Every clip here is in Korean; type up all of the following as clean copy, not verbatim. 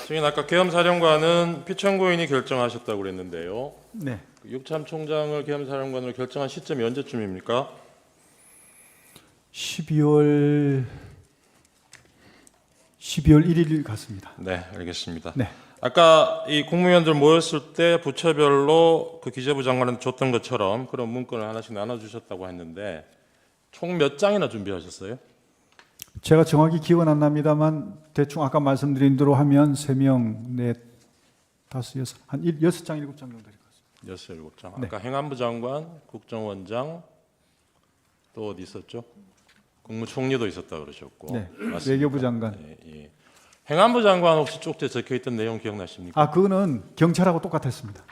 증인 아까 계엄사령관은 피청구인이 결정하셨다고 그랬는데요. 네. 육참 총장을 계엄사령관으로 결정한 시점이 언제쯤입니까? 12월 1일 같습니다. 네, 알겠습니다. 네. 아까 이 국무위원들 모였을 때 부처별로 그 기재부 장관한테 줬던 것처럼 그런 문건을 하나씩 나눠주셨다고 했는데 총 몇 장이나 준비하셨어요? 제가 정확히 기억은 안 납니다만 대충 아까 말씀드린 대로 하면 3명, 넷, 다섯, 여섯, 한 6장, 7장 정도 될 것 같습니다. 6, 7장. 네. 아까 행안부 장관, 국정원장 또 어디 있었죠? 국무총리도 있었다 그러셨고. 네. 맞습니까? 외교부 장관. 예, 예. 행안부 장관 혹시 쪽지에 적혀있던 내용 기억나십니까? 아, 그거는 경찰하고 똑같았습니다.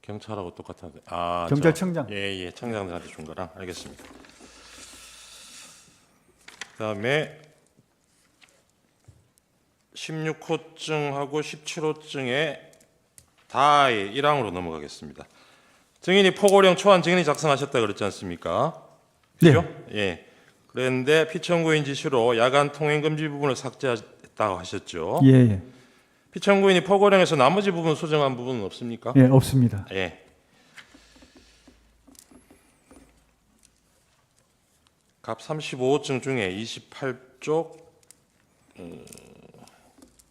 경찰하고 똑같은데. 아, 경찰청장. 예, 청장들한테 준 거랑 알겠습니다. 그다음에 16호증하고 17호증에 다의 1항으로 넘어가겠습니다. 증인이 포고령 초안 증인이 작성하셨다 그랬지 않습니까? 그죠? 네. 예. 그런데 피청구인 지시로 야간 통행 금지 부분을 삭제했다고 하셨죠. 예, 예. 피청구인이 포고령에서 나머지 부분 수정한 부분은 없습니까? 예, 없습니다. 예. 갑 35호증 중에 28쪽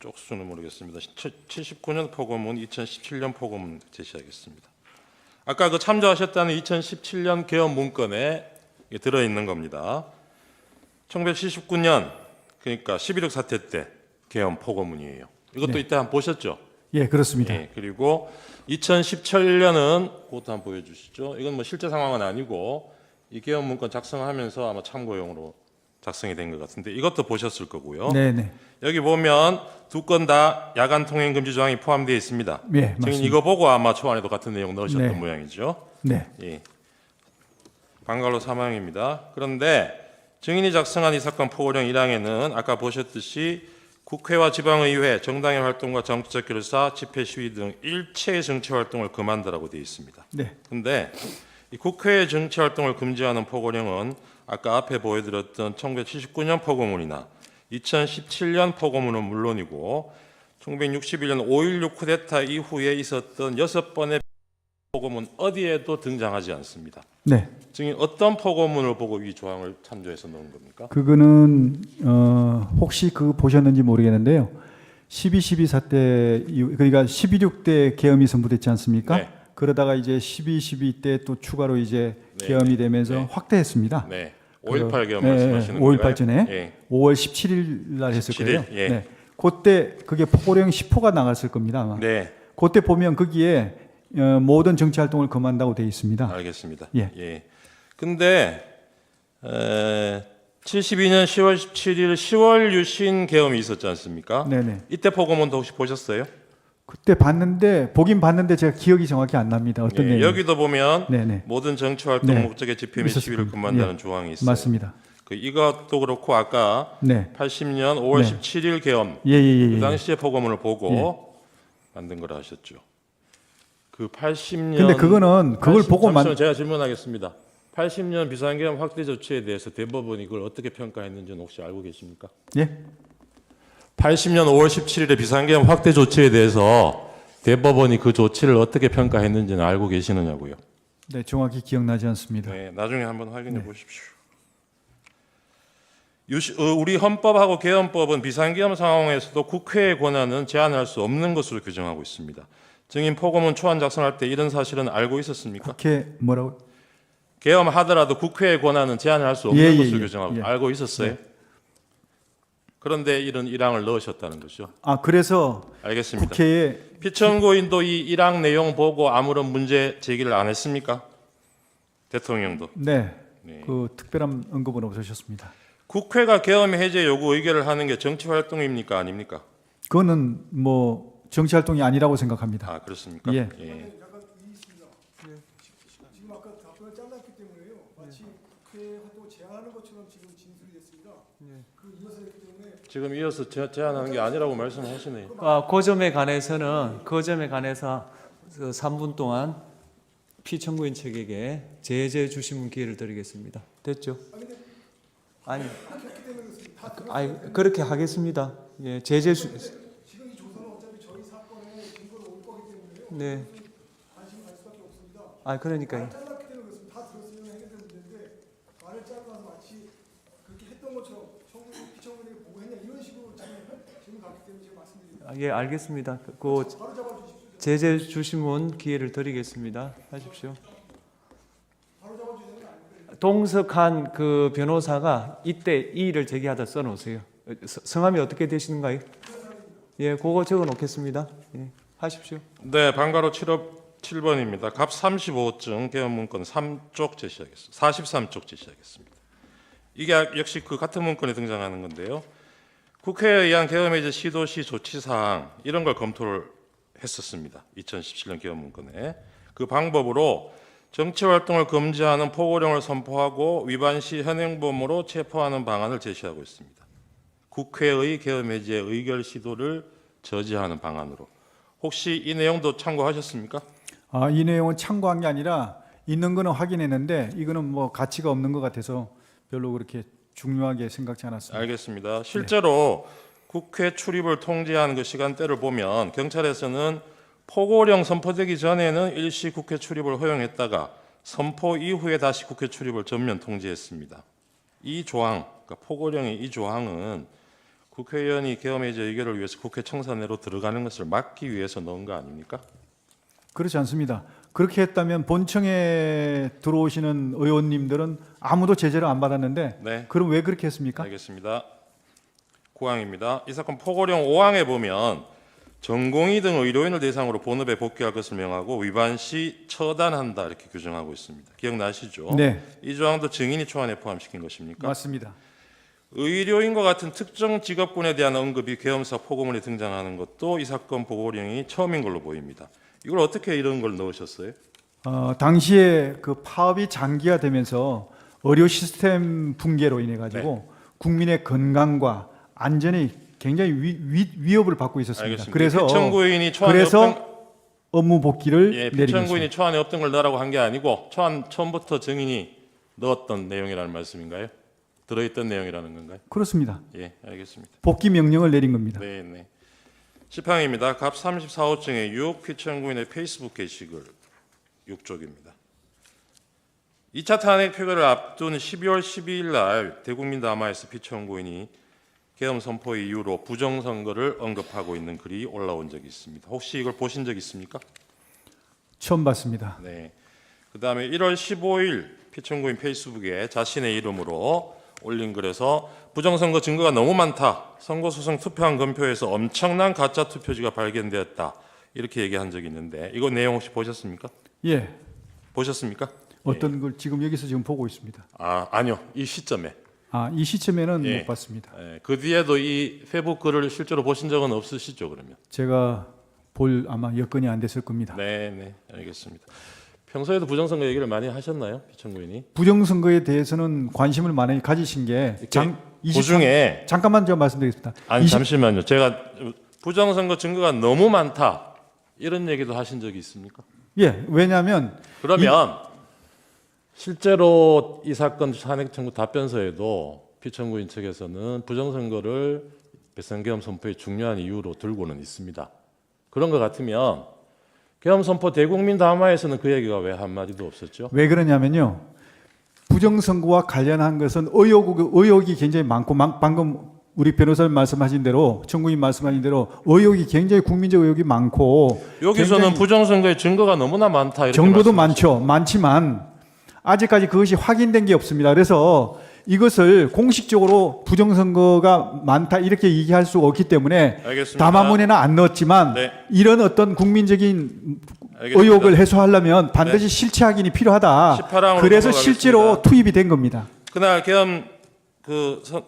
쪽수는 모르겠습니다. 79년 포고문, 2017년 포고문 제시하겠습니다. 아까 그 참조하셨다는 2017년 개헌 문건에 들어있는 겁니다. 1979년 그러니까 11.6 사태 때 개헌 포고문이에요. 이것도 네. 이때 한번 보셨죠? 예, 그렇습니다. 예, 그리고 2017년은 그것도 한번 보여주시죠. 이건 뭐 실제 상황은 아니고 이 개헌 문건 작성하면서 아마 참고용으로 작성이 된 것 같은데 이것도 보셨을 거고요. 네, 네. 여기 보면 두 건 다 야간 통행 금지 조항이 포함되어 있습니다. 예, 증인 맞습니다. 이거 보고 아마 초안에도 같은 내용 넣으셨던 네. 모양이죠. 네. 예. 방갈로 사망입니다. 그런데 증인이 작성한 이 사건 포고령 1항에는 아까 보셨듯이 국회와 지방의회, 정당의 활동과 정치적 결사, 집회 시위 등 일체의 정치 활동을 금한다라고 되어 있습니다. 네. 근데 이 국회의 정치 활동을 금지하는 포고령은 아까 앞에 보여드렸던 1979년 포고문이나 2017년 포고문은 물론이고 1961년 5.16 쿠데타 이후에 있었던 6번의 포고문 어디에도 등장하지 않습니다. 네. 증인 어떤 포고문을 보고 이 조항을 참조해서 넣은 겁니까? 그거는 혹시 그거 보셨는지 모르겠는데요. 12.12 사태 이후, 그러니까 12.6 때 계엄이 선포됐지 않습니까? 네. 그러다가 이제 12.12 때 또 추가로 이제 네, 계엄이 되면서 네. 확대했습니다. 네. 5.18 개헌 네, 말씀하시는 5.18 건가요? 전에 예. 5월 17일 날 했을 17일? 거예요. 예. 네. 그때 그게 포고령 10호가 나갔을 겁니다, 아마. 네. 그때 보면 거기에 모든 정치 활동을 금한다고 되어 있습니다. 알겠습니다. 예. 예. 근데 72년 10월 17일 10월 유신 계엄이 있었지 않습니까? 네네. 이때 포고문도 혹시 보셨어요? 그때 봤는데 보긴 봤는데 제가 기억이 정확히 안 납니다. 어떤 예, 내용? 여기도 보면 네네. 모든 정치 활동 네. 목적의 집회 및 있었을 시위를 겁니다. 금한다는 예. 조항이 있어요. 맞습니다. 그 이것도 그렇고 아까 네. 80년 5월 네. 17일 계엄 예예예. 그 당시에 포고문을 보고 만든 거라 하셨죠. 그 80년 근데 그거는 그걸 보고 잠시만 제가 질문하겠습니다. 80년 비상계엄 확대 조치에 대해서 대법원이 그걸 어떻게 평가했는지는 혹시 알고 계십니까? 예? 80년 5월 17일에 비상계엄 확대 조치에 대해서 대법원이 그 조치를 어떻게 평가했는지는 알고 계시느냐고요. 네, 정확히 기억나지 않습니다. 네, 나중에 한번 확인해 보십시오. 우리 헌법하고 개헌법은 비상계엄 상황에서도 국회의 권한은 제한할 수 없는 것으로 규정하고 있습니다. 증인 포고문 초안 작성할 때 이런 사실은 알고 있었습니까? 국회 뭐라고? 계엄하더라도 국회의 권한은 제한할 수 없는 예, 예, 것으로 예. 규정하고 예. 알고 있었어요. 네. 그런데 이런 1항을 넣으셨다는 거죠. 아, 그래서 알겠습니다. 국회에 피청구인도 이 1항 내용 보고 아무런 문제 제기를 안 했습니까? 대통령도. 네. 네. 그 특별한 언급은 없으셨습니다. 국회가 계엄 해제 요구 의결을 하는 게 정치 활동입니까 아닙니까? 그거는 뭐 정치 활동이 아니라고 생각합니다. 아 그렇습니까? 예. 약간 이의 있습니다. 지금 아까 답변을 잘랐기 때문에요. 마치 국회 활동을 제한하는 것처럼 지금 진술이 됐습니다. 그 이어서 했기 때문에 지금 이어서 제안하는 게 아니라고 말씀하시네요. 그 점에 관해서 그 3분 동안 피청구인 측에게 제재 주시문 기회를 드리겠습니다. 됐죠? 아니, 그렇게 하겠습니다. 예, 제재 주. 네. 관심 갈 수밖에 없습니다. 아 그러니까요. 말 잘랐기 때문에 그렇습니다. 다 들었으면 해결되는 문제인데 말을 자르고 나서 마치 그렇게 했던 것처럼 피청구인에게 보고했냐 이런 식으로 지금 갔기 때문에 제가 말씀드립니다. 예, 알겠습니다. 그 바로 잡아주십시오. 제재 주시문 기회를 드리겠습니다. 하십시오. 바로 잡아주시는 거 아닙니까? 동석한 그 변호사가 이때 이의를 제기하다 써놓으세요. 성함이 어떻게 되시는가요? 예, 그거 적어놓겠습니다. 예, 하십시오. 네, 방가로 7번입니다. 갑 35증 개헌 문건 3쪽 제시하겠습니다. 43쪽 제시하겠습니다. 이게 역시 그 같은 문건에 등장하는 건데요. 국회에 의한 계엄해제 시도시 조치사항 이런 걸 검토를 했었습니다. 2017년 계엄 문건에 그 방법으로 정치활동을 금지하는 포고령을 선포하고 위반 시 현행범으로 체포하는 방안을 제시하고 있습니다. 국회의 계엄해제 의결 시도를 저지하는 방안으로. 혹시 이 내용도 참고하셨습니까? 아, 이 내용은 참고한 게 아니라 있는 거는 확인했는데 이거는 뭐 가치가 없는 것 같아서 별로 그렇게 중요하게 생각지 않았습니다. 알겠습니다. 실제로 국회 출입을 통제하는 그 시간대를 보면 경찰에서는 포고령 선포되기 전에는 일시 국회 출입을 허용했다가 선포 이후에 다시 국회 출입을 전면 통제했습니다. 이 조항, 그러니까 포고령의 이 조항은 국회의원이 계엄해제 의결을 위해서 국회 청사내로 들어가는 것을 막기 위해서 넣은 거 아닙니까? 그렇지 않습니다. 그렇게 했다면 본청에 들어오시는 의원님들은 아무도 제재를 안 받았는데 네. 그럼 왜 그렇게 했습니까? 알겠습니다. 9항입니다. 이 사건 포고령 5항에 보면 전공의 등 의료인을 대상으로 본업에 복귀할 것을 명하고 위반 시 처단한다 이렇게 규정하고 있습니다. 기억나시죠? 네, 이 조항도 증인이 초안에 포함시킨 것입니까? 맞습니다. 의료인과 같은 특정 직업군에 대한 언급이 계엄사 포고문에 등장하는 것도 이 사건 포고령이 처음인 걸로 보입니다. 이걸 어떻게 이런 걸 넣으셨어요? 당시에 그 파업이 장기화되면서 의료 시스템 붕괴로 인해 가지고 국민의 건강과 안전이 굉장히 위협을 받고 있었습니다. 알겠습니다. 그래서 피청구인이 초안에 없던 업무 복귀를 예, 내린 피청구인이 것입니다. 초안에 없던 걸 넣으라고 한 게 아니고 초안 처음부터 증인이 넣었던 내용이라는 말씀인가요? 들어있던 내용이라는 건가요? 그렇습니다. 예, 알겠습니다. 복귀 명령을 내린 겁니다. 네, 네. 10항입니다. 갑 34호증의 6 피청구인의 페이스북 게시글 6쪽입니다. 2차 탄핵 표결을 앞둔 12월 12일 날 대국민 담화에서 피청구인이 계엄 선포 이후로 부정선거를 언급하고 있는 글이 올라온 적이 있습니다. 혹시 이걸 보신 적 있습니까? 처음 봤습니다. 네. 그다음에 1월 15일 피청구인 페이스북에 자신의 이름으로 올린 글에서 부정선거 증거가 너무 많다. 선거소송 투표한 검표에서 엄청난 가짜 투표지가 발견되었다. 이렇게 얘기한 적이 있는데 이거 내용 혹시 보셨습니까? 예, 보셨습니까? 어떤 걸 지금 여기서 지금 보고 있습니다. 아니요. 이 시점에. 이 시점에는 예. 못 봤습니다. 예, 그 뒤에도 이 페북 글을 실제로 보신 적은 없으시죠, 그러면? 제가 볼 아마 여건이 안 됐을 겁니다. 네, 네. 알겠습니다. 평소에도 부정선거 얘기를 많이 하셨나요? 피청구인이? 부정선거에 대해서는 관심을 많이 가지신 게 그중에 잠깐만 제가 말씀드리겠습니다. 잠시만요. 제가 부정선거 증거가 너무 많다. 이런 얘기도 하신 적이 있습니까? 예, 왜냐하면 그러면 실제로 이 사건 탄핵 청구 답변서에도 피청구인 측에서는 부정선거를 배선계엄 선포의 중요한 이유로 들고는 있습니다. 그런 것 같으면 계엄 선포 대국민 담화에서는 그 얘기가 왜 한마디도 없었죠? 왜 그러냐면요. 부정선거와 관련한 것은 의혹이 굉장히 많고 방금 우리 변호사님 말씀하신 대로 청구인 말씀하신 대로 의혹이 굉장히 국민적 의혹이 많고 여기서는 부정선거의 증거가 너무나 많다. 이렇게 정도도 말씀하시죠. 많지만 아직까지 그것이 확인된 게 없습니다. 그래서 이것을 공식적으로 부정선거가 많다 이렇게 얘기할 수가 없기 때문에 알겠습니다. 담화문에는 안 넣었지만 네. 이런 어떤 국민적인 알겠습니다. 의혹을 해소하려면 반드시 실체 확인이 필요하다. 18항으로 그래서 넘어가겠습니다. 실제로 투입이 된 겁니다. 그날 계엄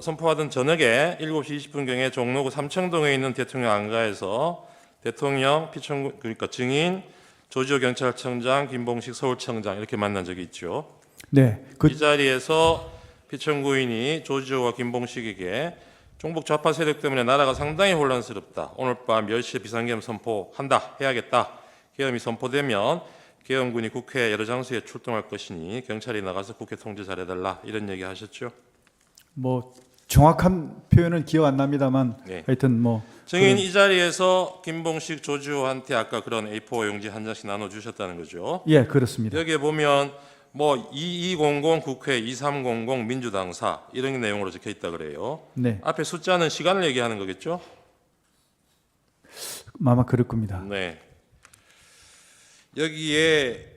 선포하던 저녁에 7시 20분경에 종로구 삼청동에 있는 대통령 안가에서 대통령, 피청구 그러니까 증인, 조지호 경찰청장, 김봉식 서울청장 이렇게 만난 적이 있죠. 네, 이 자리에서 피청구인이 조지호와 김봉식에게 종북 좌파 세력 때문에 나라가 상당히 혼란스럽다. 오늘 밤 10시에 비상계엄 선포한다. 해야겠다. 계엄이 선포되면 계엄군이 국회 여러 장소에 출동할 것이니 경찰이 나가서 국회 통제 잘해달라. 이런 얘기 하셨죠? 뭐 정확한 표현은 기억 안 납니다만 네. 하여튼 뭐 증인 이 자리에서 김봉식 조주호한테 아까 그런 A4 용지 한 장씩 나눠주셨다는 거죠. 예, 그렇습니다. 여기에 보면 뭐 2200 국회 2300 민주당사 이런 내용으로 적혀 있다 그래요. 네, 앞에 숫자는 시간을 얘기하는 거겠죠? 아마 그럴 겁니다. 네. 여기에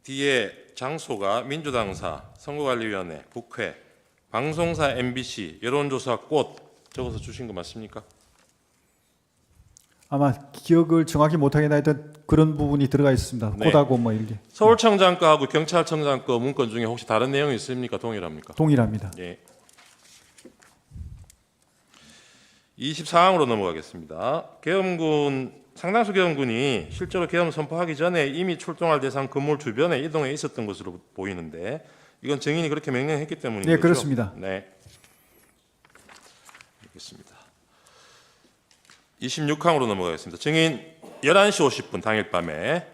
뒤에 장소가 민주당사, 선거관리위원회, 국회, 방송사 MBC, 여론조사 꽃 적어서 주신 거 맞습니까? 아마 기억을 정확히 못하긴 하여튼 그런 부분이 들어가 있습니다. 네. 꽃하고 뭐 이런 게 서울청장 거하고 경찰청장 거 문건 중에 혹시 다른 내용이 있습니까? 동일합니까? 동일합니다. 예. 24항으로 넘어가겠습니다. 계엄군 상당수 계엄군이 실제로 계엄 선포하기 전에 이미 출동할 대상 건물 주변에 이동해 있었던 것으로 보이는데 이건 증인이 그렇게 명령했기 때문인 네, 거죠? 그렇습니다. 네. 알겠습니다. 26항으로 넘어가겠습니다. 증인 11시 50분 당일 밤에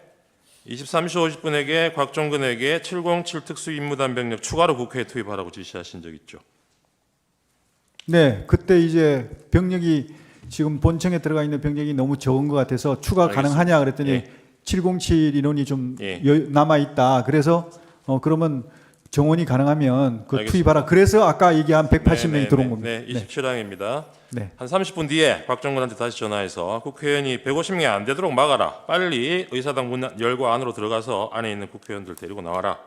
23시 50분에게 곽종근에게 707 특수임무단 병력 추가로 국회에 투입하라고 지시하신 적 있죠? 네, 그때 이제 병력이 지금 본청에 들어가 있는 병력이 너무 적은 것 같아서 추가 알겠습니다. 가능하냐 그랬더니 예. 707 인원이 좀 예. 남아 있다. 그래서 그러면 정원이 가능하면 그 알겠습니다. 투입하라. 그래서 아까 얘기한 180명이 들어온 겁니다. 네, 27항입니다. 네. 한 30분 뒤에 곽종근한테 다시 전화해서 국회의원이 150명이 안 되도록 막아라. 빨리 의사당 문 열고 안으로 들어가서 안에 있는 국회의원들 데리고 나와라.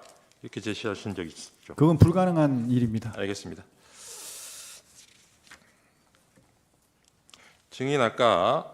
이렇게 제시하신 적이 있죠. 그건 불가능한 일입니다. 알겠습니다. 증인 아까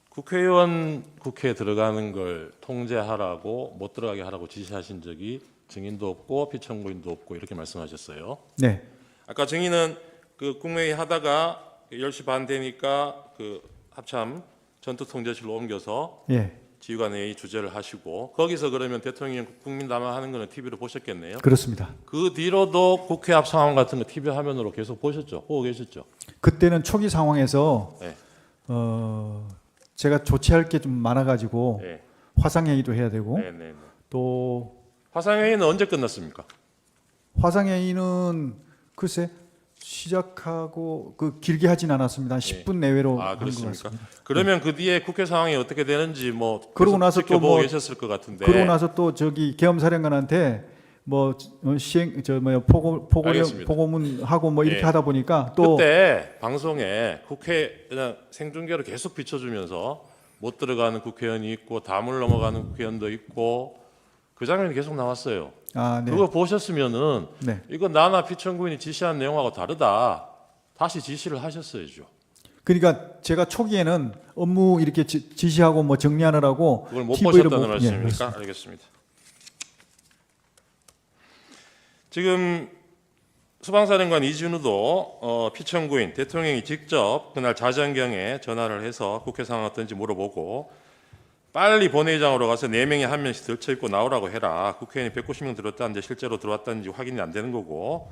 국회의원 국회에 들어가는 걸 통제하라고 못 들어가게 하라고 지시하신 적이 증인도 없고 피청구인도 없고 이렇게 말씀하셨어요. 네. 아까 증인은 그 국무회의 하다가 10시 반 되니까 그 합참 전투통제실로 옮겨서 예. 지휘관회의 주재를 하시고 거기서 그러면 대통령 국민 담화하는 거는 TV로 보셨겠네요. 그렇습니다. 그 뒤로도 국회 앞 상황 같은 거 TV 화면으로 계속 보셨죠? 보고 계셨죠? 그때는 초기 상황에서 네. 제가 조치할 게 좀 많아가지고 네. 화상회의도 해야 되고 네, 네, 네. 또 화상회의는 언제 끝났습니까? 화상회의는 글쎄 시작하고 그 길게 하진 않았습니다. 한 10분 내외로 아, 한 것 그렇습니까? 같습니다. 그러면 그 뒤에 국회 상황이 어떻게 되는지 뭐 그러고 계속 나서 또 지켜보고 뭐 계셨을 것 같은데. 그러고 나서 또 저기 계엄사령관한테 뭐 시행 저 뭐야 알겠습니다. 보고문 하고 뭐 이렇게 예. 하다 보니까 또 그때 방송에 국회 그냥 생중계로 계속 비춰주면서 못 들어가는 국회의원이 있고 담을 넘어가는 국회의원도 있고 그 장면이 계속 나왔어요. 아, 네. 그거 보셨으면은 네. 이거 나나 피청구인이 지시한 내용하고 다르다. 다시 지시를 하셨어야죠. 그러니까 제가 초기에는 업무 이렇게 지시하고 뭐 정리하느라고 그걸 못 TV를 보셨다는 예, 말씀입니까? 그렇습니다. 알겠습니다. 지금 수방사령관 이진우도 피청구인 대통령이 직접 그날 자정경에 전화를 해서 국회 상황 어떤지 물어보고 빨리 본회의장으로 가서 4명이 한 명씩 들쳐입고 나오라고 해라. 국회의원이 190명 들어왔다는데 실제로 들어왔다는지 확인이 안 되는 거고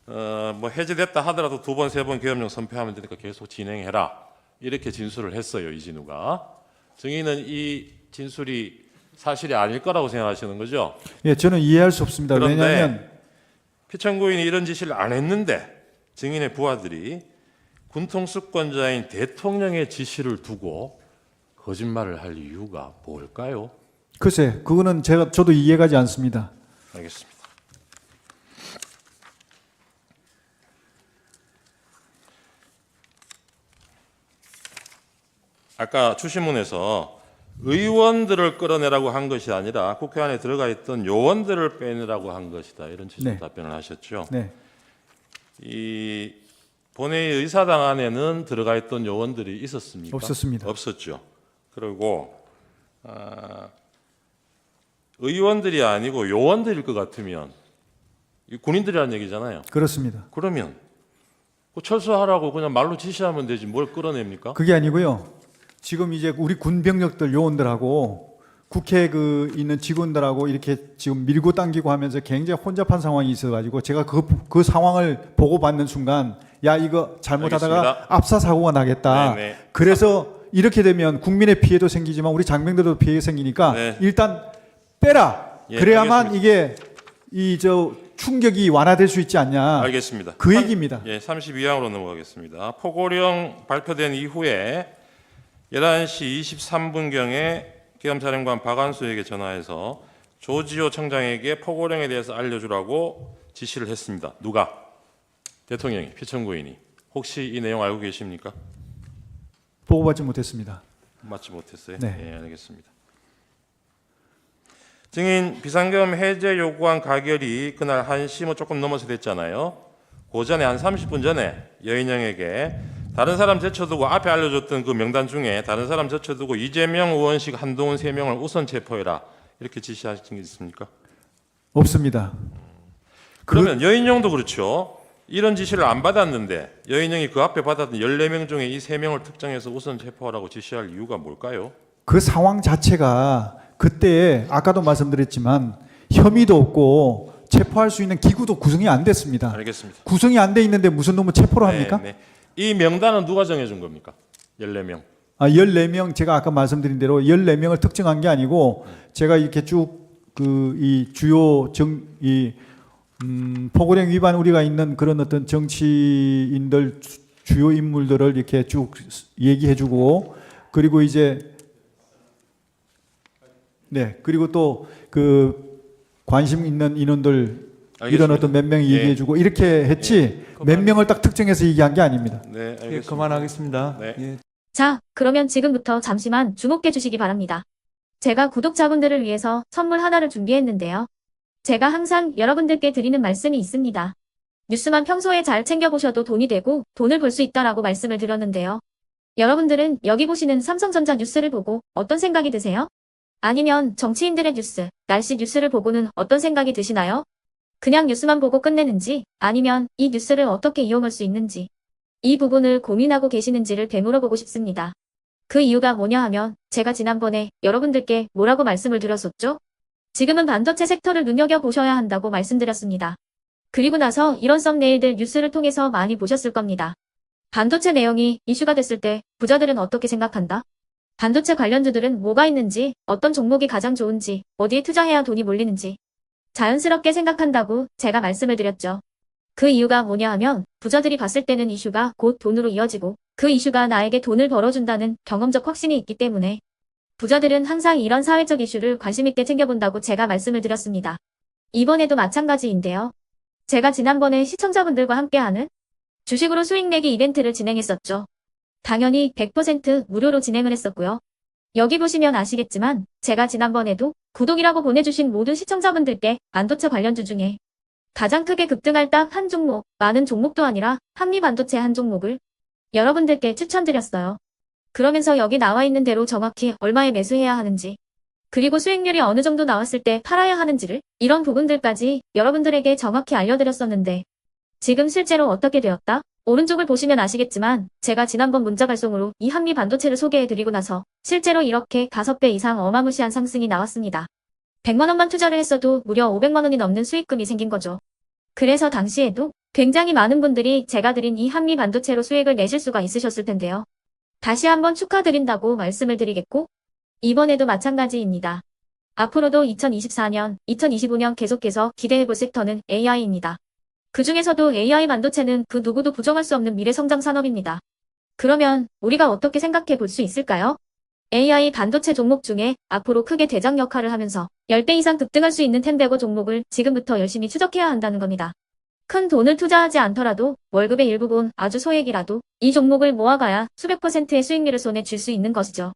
뭐 해제됐다 하더라도 2번, 3번 계엄령 선포하면 되니까 계속 진행해라. 이렇게 진술을 했어요. 이진우가. 증인은 이 진술이 사실이 아닐 거라고 생각하시는 거죠? 예, 저는 이해할 수 없습니다. 그런데 왜냐하면 피청구인이 이런 지시를 안 했는데 증인의 부하들이 군통수권자인 대통령의 지시를 두고 거짓말을 할 이유가 뭘까요? 글쎄 그거는 저도 이해가지 않습니다. 알겠습니다. 아까 추신문에서 의원들을 끌어내라고 한 것이 아니라 국회 안에 들어가 있던 요원들을 빼내라고 한 것이다. 이런 취지의 네. 답변을 하셨죠. 네. 이 본회의 의사당 안에는 들어가 있던 요원들이 있었습니까? 없었습니다. 없었죠. 그리고 의원들이 아니고 요원들일 것 같으면 이 군인들이라는 얘기잖아요. 그렇습니다. 그러면 그 철수하라고 그냥 말로 지시하면 되지 뭘 끌어냅니까? 그게 아니고요. 지금 이제 우리 군병력들 요원들하고 국회 있는 직원들하고 이렇게 지금 밀고 당기고 하면서 굉장히 혼잡한 상황이 있어가지고 제가 그 상황을 보고 받는 순간 야 이거 잘못하다가 알겠습니다. 압사 사고가 나겠다. 네네. 그래서 이렇게 되면 국민의 피해도 생기지만 우리 장병들도 피해 생기니까 네. 일단 빼라. 예, 그래야만 알겠습니다. 이게 충격이 완화될 수 있지 않냐. 알겠습니다. 그 얘기입니다. 예, 32항으로 넘어가겠습니다. 포고령 발표된 이후에 11시 23분경에 계엄사령관 박한수에게 전화해서 조지호 청장에게 포고령에 대해서 알려주라고 지시를 했습니다. 누가? 대통령이, 피청구인이. 혹시 이 내용 알고 계십니까? 보고받지 못했습니다. 맞지 못했어요? 네. 예, 알겠습니다. 증인 비상계엄 해제 요구한 가결이 그날 1시 뭐 조금 넘어서 됐잖아요. 그 전에 한 30분 전에 여인영에게 다른 사람 제쳐두고 앞에 알려줬던 그 명단 중에 다른 사람 제쳐두고 이재명, 의원식, 한동훈 3명을 우선 체포해라 이렇게 지시하신 게 있습니까? 없습니다. 그러면 여인영도 그렇죠. 이런 지시를 안 받았는데 여인영이 그 앞에 받았던 14명 중에 이 3명을 특정해서 우선 체포하라고 지시할 이유가 뭘까요? 그 상황 자체가 그때 아까도 말씀드렸지만 혐의도 없고 체포할 수 있는 기구도 구성이 안 됐습니다. 알겠습니다. 구성이 안 돼 있는데 무슨 놈을 체포를 합니까? 네, 네. 이 명단은 누가 정해준 겁니까? 14명. 14명 제가 아까 말씀드린 대로 14명을 특정한 게 아니고 제가 이렇게 쭉 그 이 주요 포고령 위반 우리가 있는 그런 어떤 정치인들 주요 인물들을 이렇게 쭉 얘기해주고 그리고 이제 네 그리고 또 그 관심 있는 인원들 이런 알겠습니다. 어떤 몇 명이 예. 얘기해주고 이렇게 했지 몇 명을 딱 특정해서 얘기한 게 아닙니다. 네, 알겠습니다. 예, 그만하겠습니다. 네. 예. 자, 그러면 지금부터 잠시만 주목해 주시기 바랍니다. 제가 구독자분들을 위해서 선물 하나를 준비했는데요. 제가 항상 여러분들께 드리는 말씀이 있습니다. 뉴스만 평소에 잘 챙겨보셔도 돈이 되고 돈을 벌 수 있다라고 말씀을 드렸는데요. 여러분들은 여기 보시는 삼성전자 뉴스를 보고 어떤 생각이 드세요? 아니면 정치인들의 뉴스, 날씨 뉴스를 보고는 어떤 생각이 드시나요? 그냥 뉴스만 보고 끝내는지 아니면 이 뉴스를 어떻게 이용할 수 있는지 이 부분을 고민하고 계시는지를 되물어보고 싶습니다. 그 이유가 뭐냐 하면 제가 지난번에 여러분들께 뭐라고 말씀을 드렸었죠? 지금은 반도체 섹터를 눈여겨보셔야 한다고 말씀드렸습니다. 그리고 나서 이런 썸네일들 뉴스를 통해서 많이 보셨을 겁니다. 반도체 내용이 이슈가 됐을 때 부자들은 어떻게 생각한다? 반도체 관련주들은 뭐가 있는지, 어떤 종목이 가장 좋은지, 어디에 투자해야 돈이 몰리는지 자연스럽게 생각한다고 제가 말씀을 드렸죠. 그 이유가 뭐냐 하면 부자들이 봤을 때는 이슈가 곧 돈으로 이어지고 그 이슈가 나에게 돈을 벌어준다는 경험적 확신이 있기 때문에 부자들은 항상 이런 사회적 이슈를 관심 있게 챙겨본다고 제가 말씀을 드렸습니다. 이번에도 마찬가지인데요. 제가 지난번에 시청자분들과 함께하는 주식으로 수익 내기 이벤트를 진행했었죠. 당연히 100% 무료로 진행을 했었고요. 여기 보시면 아시겠지만 제가 지난번에도 구독이라고 보내주신 모든 시청자분들께 반도체 관련주 중에 가장 크게 급등할 딱 한 종목, 많은 종목도 아니라 한미반도체 한 종목을 여러분들께 추천드렸어요. 그러면서 여기 나와 있는 대로 정확히 얼마에 매수해야 하는지, 그리고 수익률이 어느 정도 나왔을 때 팔아야 하는지를 이런 부분들까지 여러분들에게 정확히 알려드렸었는데 지금 실제로 어떻게 되었다? 오른쪽을 보시면 아시겠지만 제가 지난번 문자 발송으로 이 한미반도체를 소개해드리고 나서 실제로 이렇게 5배 이상 어마무시한 상승이 나왔습니다. 100만 원만 투자를 했어도 무려 500만 원이 넘는 수익금이 생긴 거죠. 그래서 당시에도 굉장히 많은 분들이 제가 드린 이 한미반도체로 수익을 내실 수가 있으셨을 텐데요. 다시 한번 축하드린다고 말씀을 드리겠고 이번에도 마찬가지입니다. 앞으로도 2024년, 2025년 계속해서 기대해볼 섹터는 AI입니다. 그 중에서도 AI 반도체는 그 누구도 부정할 수 없는 미래성장 산업입니다. 그러면 우리가 어떻게 생각해 볼 수 있을까요? AI 반도체 종목 중에 앞으로 크게 대장 역할을 하면서 10배 이상 급등할 수 있는 텐베고 종목을 지금부터 열심히 추적해야 한다는 겁니다. 큰 돈을 투자하지 않더라도 월급의 일부분 아주 소액이라도 이 종목을 모아가야 수백 %의 수익률을 손에 쥘 수 있는 것이죠.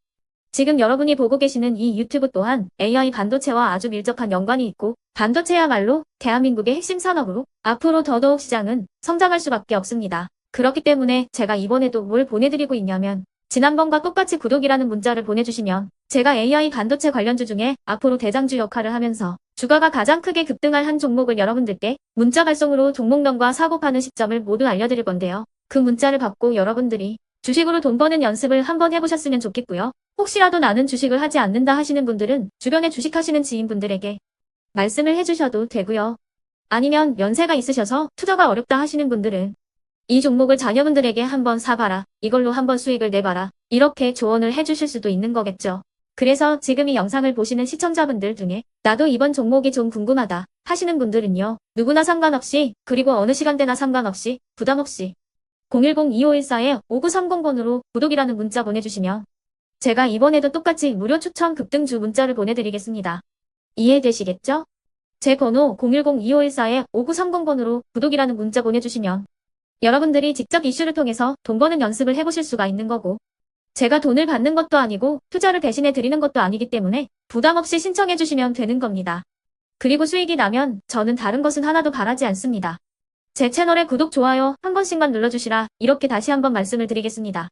지금 여러분이 보고 계시는 이 유튜브 또한 AI 반도체와 아주 밀접한 연관이 있고 반도체야말로 대한민국의 핵심 산업으로 앞으로 더더욱 시장은 성장할 수밖에 없습니다. 그렇기 때문에 제가 이번에도 뭘 보내드리고 있냐면 지난번과 똑같이 구독이라는 문자를 보내주시면 제가 AI 반도체 관련주 중에 앞으로 대장주 역할을 하면서 주가가 가장 크게 급등할 한 종목을 여러분들께 문자 발송으로 종목명과 사고 파는 시점을 모두 알려드릴 건데요. 그 문자를 받고 여러분들이 주식으로 돈 버는 연습을 한번 해보셨으면 좋겠고요. 혹시라도 나는 주식을 하지 않는다 하시는 분들은 주변에 주식하시는 지인분들에게 말씀을 해주셔도 되고요. 아니면 연세가 있으셔서 투자가 어렵다 하시는 분들은 이 종목을 자녀분들에게 한번 사봐라. 이걸로 한번 수익을 내봐라. 이렇게 조언을 해주실 수도 있는 거겠죠. 그래서 지금 이 영상을 보시는 시청자분들 중에 나도 이번 종목이 좀 궁금하다 하시는 분들은요. 누구나 상관없이 그리고 어느 시간대나 상관없이 부담 없이 010-2514-5930번으로 구독이라는 문자 보내주시면 제가 이번에도 똑같이 무료 추천 급등주 문자를 보내드리겠습니다. 이해되시겠죠? 제 번호 010-2514-5930번으로 구독이라는 문자 보내주시면 여러분들이 직접 이슈를 통해서 돈 버는 연습을 해보실 수가 있는 거고 제가 돈을 받는 것도 아니고 투자를 대신해 드리는 것도 아니기 때문에 부담 없이 신청해 주시면 되는 겁니다. 그리고 수익이 나면 저는 다른 것은 하나도 바라지 않습니다. 제 채널에 구독, 좋아요 한 번씩만 눌러주시라 이렇게 다시 한번 말씀을 드리겠습니다.